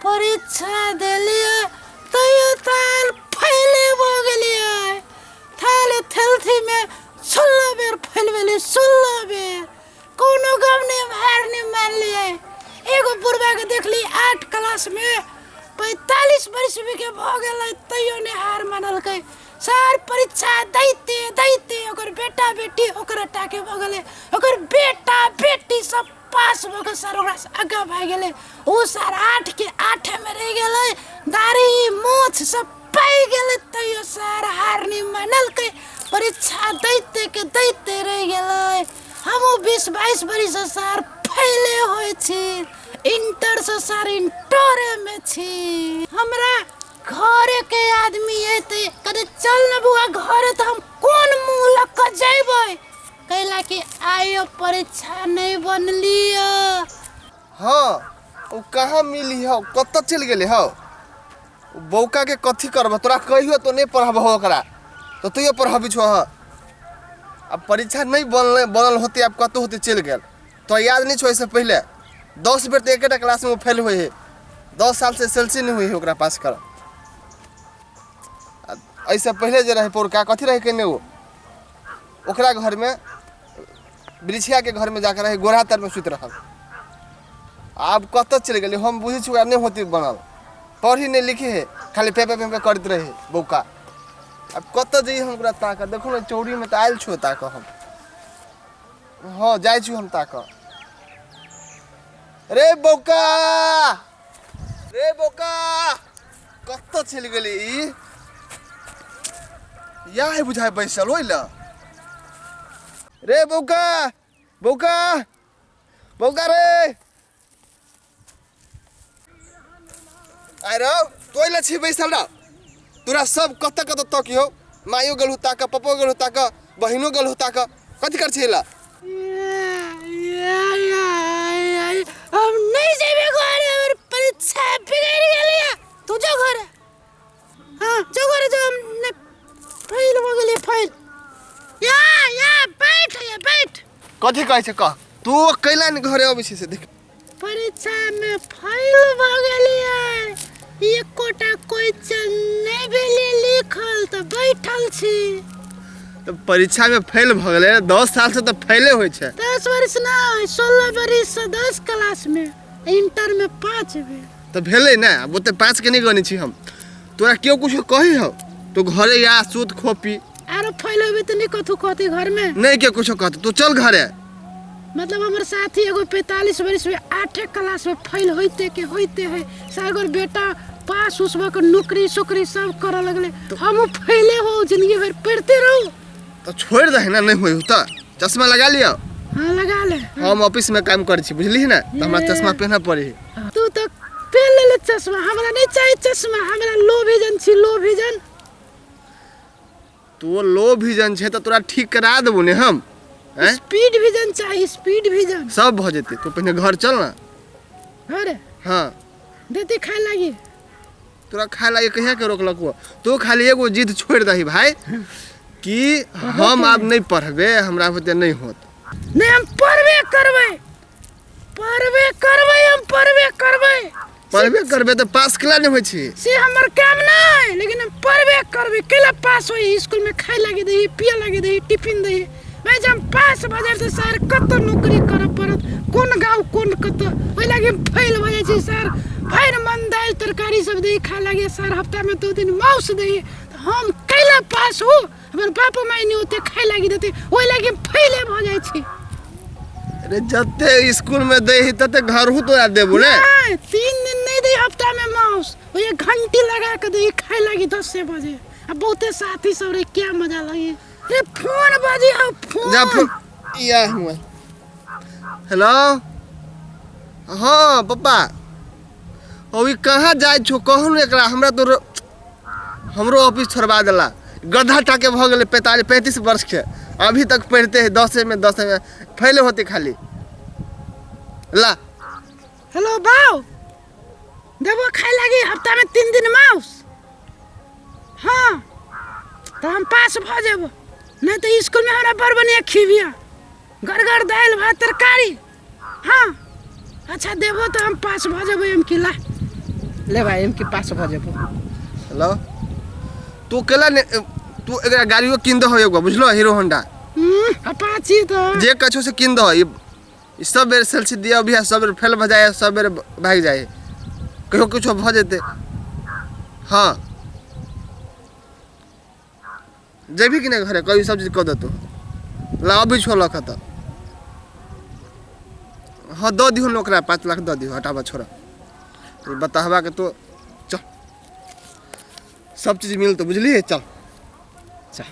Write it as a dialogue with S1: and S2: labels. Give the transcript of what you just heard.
S1: परीक्षा दिलिए तैयो ताल फैले हो गेलिए थाले थलथी में 16 बेर फैल गेली 16 बेर कोनो गम ने हार नहीं मान लिए। एगो बुढ़वा के देखली 8 क्लास में 45 वर्ष के भ गेलै तैयो ने हार मानल के। सर परीक्षा दैते दैते ओकर बेटा बेटी ओकर टाके भ गेलै ओकर बेटा बेटी सब पास भ के सर ओकरा से आगा भ गेलै ओ सर 8 के 8 में रह गेलै दाढ़ी मूछ सब पाई गेलै तैयो सर हार नहीं मानल के परीक्षा दैते के दैते रह गेलै। हम 20-22 बरिस से सर फैले होय छी इंटर से सर इंटर में छी। हमरा घरे के आदमी एते कदे चल न बुआ घरे त हम कोन मुंह लग के जइबै कैला कि आयो परीक्षा नहीं बनली।
S2: हां ओ कहां मिली हो कत चल गेले हो बौका के कथि करब तोरा कहियो तो नहीं पढ़ब हो ओकरा तो तू पढ़बी छो। अब परीक्षा नहीं बनल होते अब कत होते चल गेल तो याद नहीं छो। इससे पहले 10 बेर तो एकेटा क्लास में फेल हुए है 10 साल से एसएलसी नहीं हुई है ओकरा पास कर। ऐसे पहले जे रहे पोरका कथि रहे केने ओकरा घर में वृक्षिया के घर में जाकर रहे गोरा तर में सुत रहल। अब कत चल गेली हम बुझी छु नहीं होती बनल पढ़ी नहीं लिखी है खाली पे करते रहे बौका। अब कत जई हम ओकरा ताक देखो ना चौड़ी में त आइल छु ताक हम हां जाय छु हम ताक। रे बौका कत चल गेली या है बुझाय बैसल होइला। रे बौका रे आरो तोइला छी बैसल रा तोरा सब कत तक हो मायो गल होता का पपो गल होता का बहिनो गल होता का कथि कर छेला।
S1: हम नहीं जेबे घरे और परीक्षा बिगड़ गेलिया तू जो घरे हां जो घरे जो हमने फेल हो गेली फेल या बैठ
S2: कथि कहै छै कह तू कैला न घरे अबै छै से देख
S1: परीक्षा में फेल हो गेलिए एकोटा क्वेश्चन नहीं भेले लिखल त बैठल छी।
S2: तो परीक्षा में फेल भ गेले 10 साल से तो फेले होय छै
S1: 10 वर्ष ना 16 वर्ष से 10 क्लास में इंटर में 5 बेर
S2: तो भेले ना वो तो 5 के नहीं गनी छी हम तोरा क्यों कुछ कही हो तो घरे या सूत खोपी
S1: आरो फेल होबे त नहीं कथु कहते घर में
S2: नहीं के कुछ कहते तू चल घरे।
S1: मतलब हमर साथी एगो 45 वर्ष में 8 क्लास में फेल होते है सागर बेटा पास उसवा के नौकरी सब करे लगले तो हम फेले हो जिंदगी भर पढ़ते रहो
S2: तो छोड़ दे ना नहीं होई त चश्मा लगा लियो।
S1: हां लगा ले
S2: हम ऑफिस में काम कर छी बुझली ना तो हमरा चश्मा पहनना पड़ी।
S1: तू तो पहन ले चश्मा, हमरा नहीं चाहिए चश्मा, हमरा लो विजन छी, लो विजन।
S2: तो लो विजन छे तो तोरा ठीक करा देबो ने हम। हैं?
S1: स्पीड विजन चाहिए, स्पीड विजन।
S2: सब भ जेते, तो पहले घर चल ना।
S1: अरे
S2: हाँ
S1: देती खाए लगी।
S2: तोरा खाए लागे कहिया के रोकलक हो? तो खाली एगो जिद छोड़ दही भाई कि हम अब नहीं पढ़बे, हमरा होते नहीं होत।
S1: नहीं हम पढ़बे करबै, पढ़बे करबै, हम पढ़बे करबै।
S2: पढ़बे करबे तो पास केला नहीं होय छी?
S1: से हमर काम नहीं, लेकिन हम पढ़बे करबै। केला पास होई? स्कूल में खाए लगे दही, पिए लगे दही, टिफिन दही। भाई जब हम पास भ जाए तो सर कत नौकरी कर पड़त, कोन गाँव कोन कत, ओहि लगे फेल भ जाए छी सर। भर मन दाल तरकारी सब दही खाए लगे सर, हफ्ता में 2 दिन मांस दही। तो हम कैला पास हो? हमर बापो माई नहीं होते खाए लगे देते, ओहि लगे फेले भ जाए छी।
S2: अरे जते स्कूल में दही तते घर हु तो देबो ने।
S1: 3 दिन नहीं दही हफ्ता में मांस, वो एक घंटी लगा के दही खाए लगी 10 बजे। अब बहुते साथी सब रे क्या मजा लगे। रे फोन बाजी, हो फोन।
S2: जा फोन या हुआ। हेलो हाँ पापा, अभी कहाँ जाए छो कहू ने एकरा। हमरा तो हमरो ऑफिस छोड़वा देला, गधा टाके भ गेले 45-35 वर्ष के, अभी तक पढ़ते है 10 में फेल होते खाली। ला
S1: हेलो बाऊ, देबो खाए लगी हफ्ता में 3 दिन मांस। हाँ तो हम पास भ जेबो, नहीं तो स्कूल में हमरा बड़ बढ़िया खिबिया, गरगर दाल भात तरकारी। हाँ अच्छा देबो तो हम पास भ जेबो। एम की ला ले भाई, एम की पास भ जेबो।
S2: हेलो तू केला ने, तू एकरा गाड़ियो किन दो एगो, बुझलो, हीरो होंडा
S1: अपाची। तो
S2: जे कछो से किन दो। ये सब बेर सेल्स दिया भी है, सब बेर फेल भ जाए, सब बेर भाग जाए, कहियो कुछो भ जेते। हाँ जेबी कि नहीं घरे, कोई सब चीज कह दो तो ला अभी छोड़ खत। हाँ दो दिहो ओकरा 5 लाख दो दिहो, हटावा छोड़ा। तो बताहबा के तो चल सब चीज मिल तो बुझली, चल चल।